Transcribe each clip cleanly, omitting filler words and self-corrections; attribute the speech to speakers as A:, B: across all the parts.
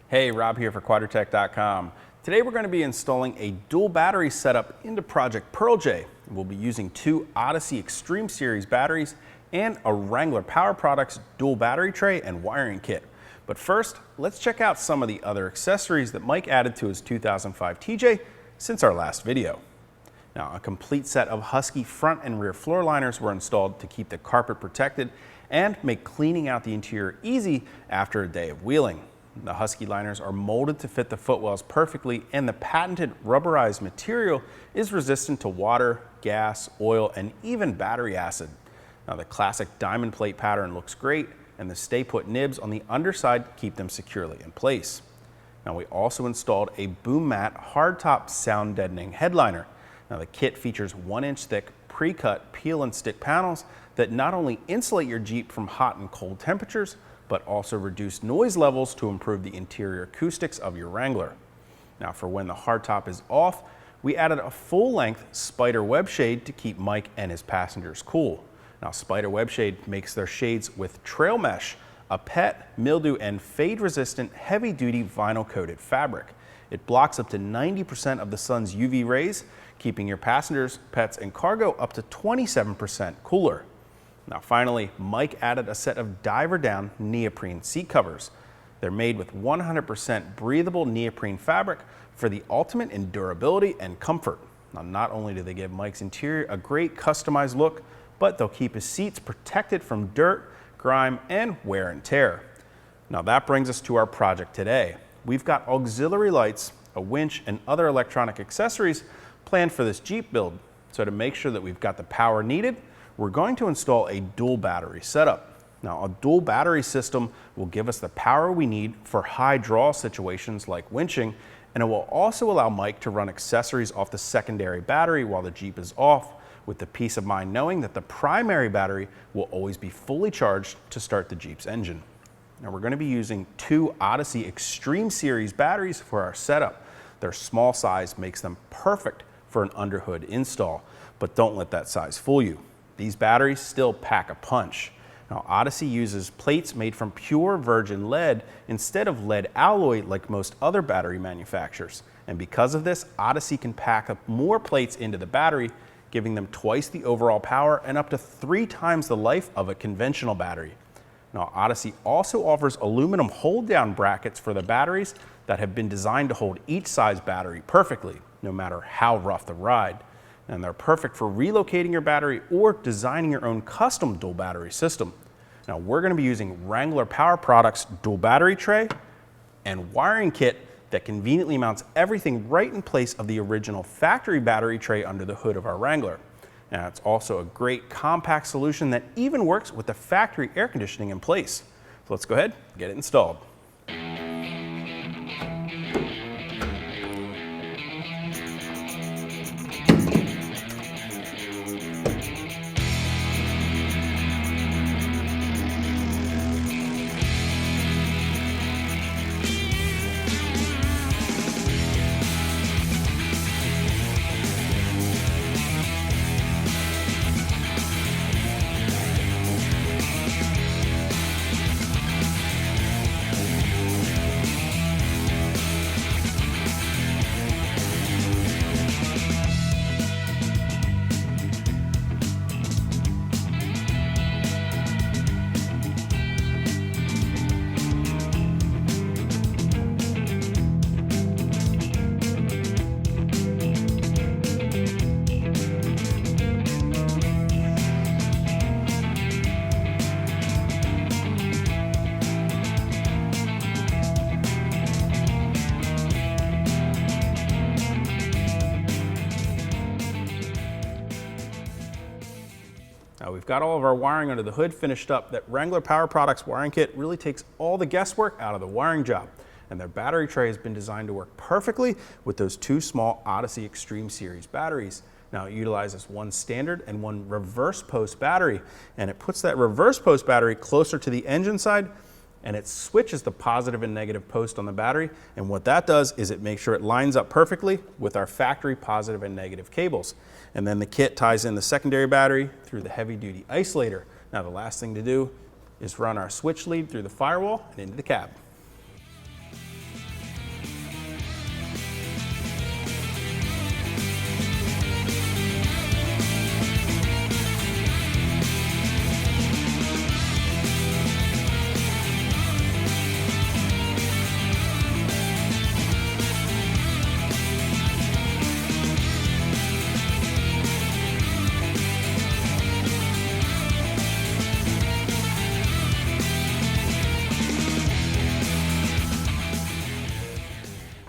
A: Hey, Rob here for Quadratec.com. Today we're going to be installing a dual battery setup into Project PearlJ. We'll be using two Odyssey Extreme series batteries and a Wrangler Power Products dual battery tray and wiring kit. But first, let's check out some of the other accessories that Mike added to his 2005 TJ since our last video. Now, a complete set of Husky front and rear floor liners were installed to keep the carpet protected and make cleaning out the interior easy after a day of wheeling. The Husky liners are molded to fit the footwells perfectly, and the patented rubberized material is resistant to water, gas, oil, and even battery acid. Now, the classic diamond plate pattern looks great, and the stay-put nibs on the underside keep them securely in place. Now, we also installed a boom mat hardtop sound deadening headliner. Now, the kit features 1-inch thick pre-cut peel and stick panels that not only insulate your Jeep from hot and cold temperatures, but also reduce noise levels to improve the interior acoustics of your Wrangler. Now, for when the hardtop is off, we added a full-length Spiderweb Shade to keep Mike and his passengers cool. Now, Spiderweb Shade makes their shades with trail mesh, a pet, mildew, and fade-resistant heavy-duty vinyl-coated fabric. It blocks up to 90% of the sun's UV rays, keeping your passengers, pets, and cargo up to 27% cooler. Now, finally, Mike added a set of diver down neoprene seat covers. They're made with 100% breathable neoprene fabric for the ultimate in durability and comfort. Now, not only do they give Mike's interior a great customized look, but they'll keep his seats protected from dirt, grime, and wear and tear. Now, that brings us to our project today. We've got auxiliary lights, a winch, and other electronic accessories planned for this Jeep build. So to make sure that we've got the power needed, we're going to install a dual battery setup. Now, a dual battery system will give us the power we need for high draw situations like winching, and it will also allow Mike to run accessories off the secondary battery while the Jeep is off, with the peace of mind knowing that the primary battery will always be fully charged to start the Jeep's engine. Now, we're going to be using two Odyssey Extreme series batteries for our setup. Their small size makes them perfect for an underhood install, but don't let that size fool you. These batteries still pack a punch. Now, Odyssey uses plates made from pure virgin lead instead of lead alloy like most other battery manufacturers. And because of this, Odyssey can pack up more plates into the battery, giving them twice the overall power and up to 3 times the life of a conventional battery. Now, Odyssey also offers aluminum hold-down brackets for the batteries that have been designed to hold each size battery perfectly, no matter how rough the ride. And they're perfect for relocating your battery or designing your own custom dual battery system. Now, we're going to be using Wrangler Power Products dual battery tray and wiring kit that conveniently mounts everything right in place of the original factory battery tray under the hood of our Wrangler. Now, it's also a great compact solution that even works with the factory air conditioning in place. So let's go ahead and get it installed. Now, we've got all of our wiring under the hood finished up. That Wrangler Power Products wiring kit really takes all the guesswork out of the wiring job. And their battery tray has been designed to work perfectly with those two small Odyssey Extreme series batteries. Now, it utilizes one standard and one reverse post battery, and it puts that reverse post battery closer to the engine side, and it switches the positive and negative post on the battery. And what that does is it makes sure it lines up perfectly with our factory positive and negative cables. And then the kit ties in the secondary battery through the heavy duty isolator. Now, the last thing to do is run our switch lead through the firewall and into the cab.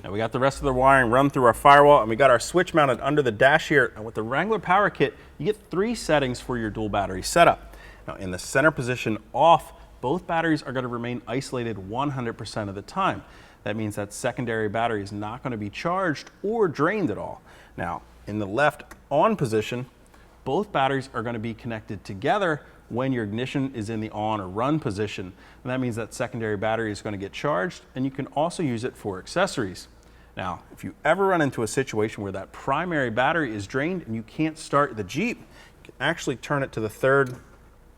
A: Now we got the rest of the wiring run through our firewall, and we got our switch mounted under the dash here. And with the Wrangler Power Kit, you get 3 settings for your dual battery setup. Now in the center position off, both batteries are going to remain isolated 100% of the time. That means that secondary battery is not going to be charged or drained at all. Now in the left on position, both batteries are going to be connected together when your ignition is in the on or run position. And that means that secondary battery is going to get charged, and you can also use it for accessories. Now, if you ever run into a situation where that primary battery is drained and you can't start the Jeep, you can actually turn it to the third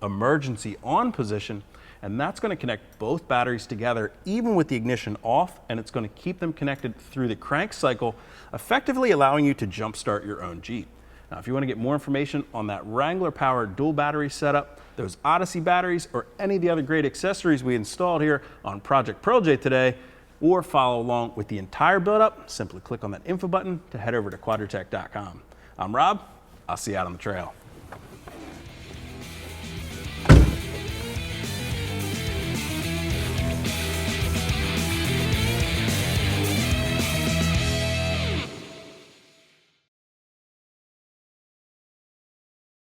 A: emergency on position, and that's going to connect both batteries together even with the ignition off, and it's going to keep them connected through the crank cycle, effectively allowing you to jump start your own Jeep. Now, if you want to get more information on that Wrangler Power dual battery setup, those Odyssey batteries, or any of the other great accessories we installed here on Project PearlJ today, or follow along with the entire build-up, simply click on that info button to head over to Quadratec.com. I'm Rob. I'll see you out on the trail.